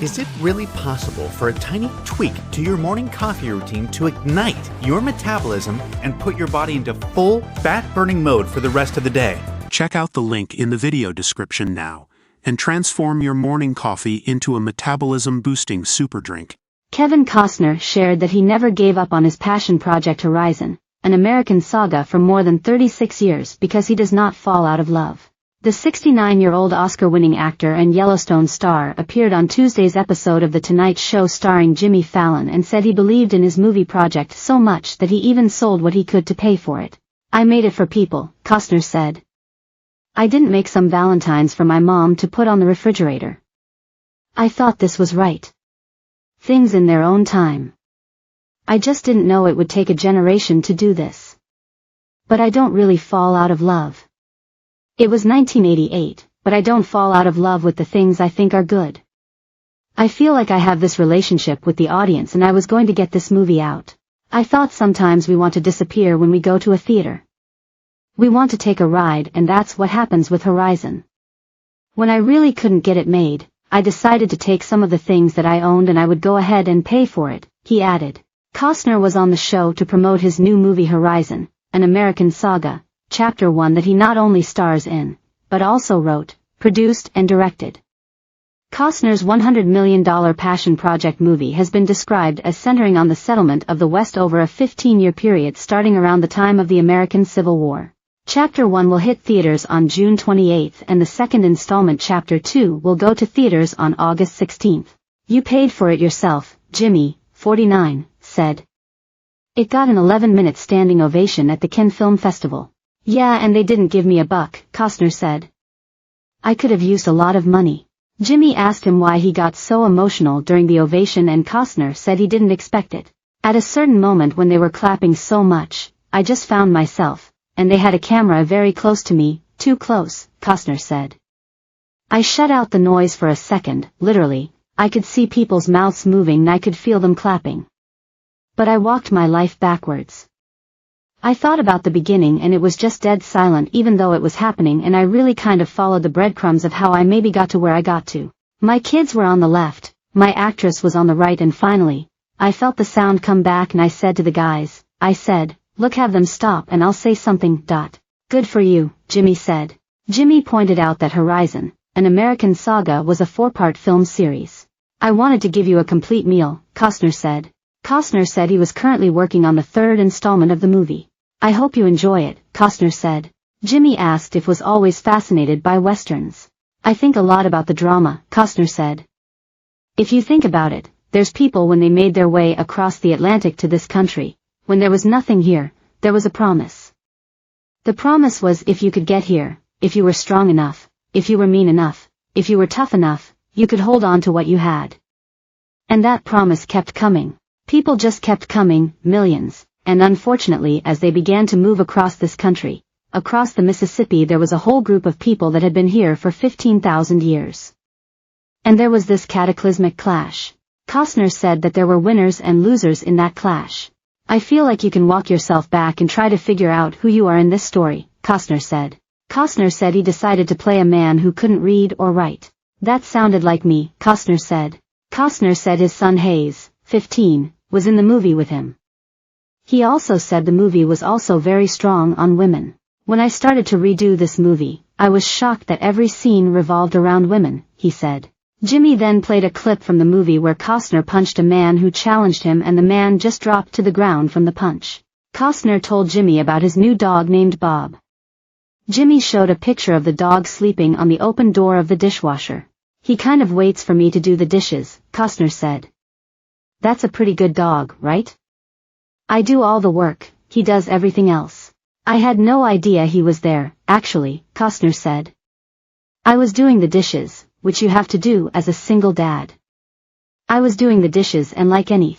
Is it really possible for a tiny tweak to your morning coffee routine to ignite your metabolism and put your body into full fat-burning mode for the rest of the day? Check out the link in the video description now and transform your morning coffee into a metabolism-boosting super drink. Kevin Costner shared that he never gave up on his passion project Horizon, an American saga for more than 36 years because he does not fall out of love. The 69-year-old Oscar-winning actor and Yellowstone star appeared on Tuesday's episode of The Tonight Show starring Jimmy Fallon and said he believed in his movie project so much that he even sold what he could to pay for it. "I made it for people," Costner said. "I didn't make some Valentines for my mom to put on the refrigerator. I thought this was right. Things in their own time. I just didn't know it would take a generation to do this. But I don't really fall out of love. It was 1988, but I don't fall out of love with the things I think are good. I feel like I have this relationship with the audience and I was going to get this movie out. I thought sometimes we want to disappear when we go to a theater. We want to take a ride, and that's what happens with Horizon. When I really couldn't get it made, I decided to take some of the things that I owned and I would go ahead and pay for it," he added. Costner was on the show to promote his new movie Horizon, an American saga, Chapter 1 that he not only stars in, but also wrote, produced and directed. Costner's $100 million passion project movie has been described as centering on the settlement of the West over a 15-year period starting around the time of the American Civil War. Chapter 1 will hit theaters on June 28 and the second installment Chapter 2 will go to theaters on August 16. "You paid for it yourself," Jimmy, 49, said. "It got an 11-minute standing ovation at the Cannes Film Festival." "Yeah, and they didn't give me a buck," Costner said. "I could have used a lot of money." Jimmy asked him why he got so emotional during the ovation and Costner said he didn't expect it. "At a certain moment when they were clapping so much, I just found myself, and they had a camera very close to me, too close," Costner said. "I shut out the noise for a second, literally, I could see people's mouths moving and I could feel them clapping. But I walked my life backwards. I thought about the beginning and it was just dead silent even though it was happening and I really kind of followed the breadcrumbs of how I maybe got to where I got to. My kids were on the left, my actress was on the right and finally, I felt the sound come back and I said to the guys, I said, look, have them stop and I'll say something. Good for you," Jimmy said. Jimmy pointed out that Horizon, an American saga was a 4-part film series. "I wanted to give you a complete meal," Costner said. Costner said he was currently working on the 3rd installment of the movie. "I hope you enjoy it," Costner said. Jimmy asked if was always fascinated by westerns. "I think a lot about the drama," Costner said. "If you think about it, there's people when they made their way across the Atlantic to this country, when there was nothing here, there was a promise. The promise was if you could get here, if you were strong enough, if you were mean enough, if you were tough enough, you could hold on to what you had. And that promise kept coming. People just kept coming, millions, and unfortunately as they began to move across this country, across the Mississippi there was a whole group of people that had been here for 15,000 years. And there was this cataclysmic clash. Costner said that there were winners and losers in that clash. I feel like you can walk yourself back and try to figure out who you are in this story," Costner said. Costner said he decided to play a man who couldn't read or write. "That sounded like me," Costner said. Costner said his son Hayes, 15, was in the movie with him. He also said the movie was also very strong on women. "When I started to redo this movie, I was shocked that every scene revolved around women," he said. Jimmy then played a clip from the movie where Costner punched a man who challenged him and the man just dropped to the ground from the punch. Costner told Jimmy about his new dog named Bob. Jimmy showed a picture of the dog sleeping on the open door of the dishwasher. "He kind of waits for me to do the dishes," Costner said. "That's a pretty good dog, right? I do all the work, he does everything else. I had no idea he was there, actually," Costner said. "I was doing the dishes, which you have to do as a single dad. I was doing the dishes and like any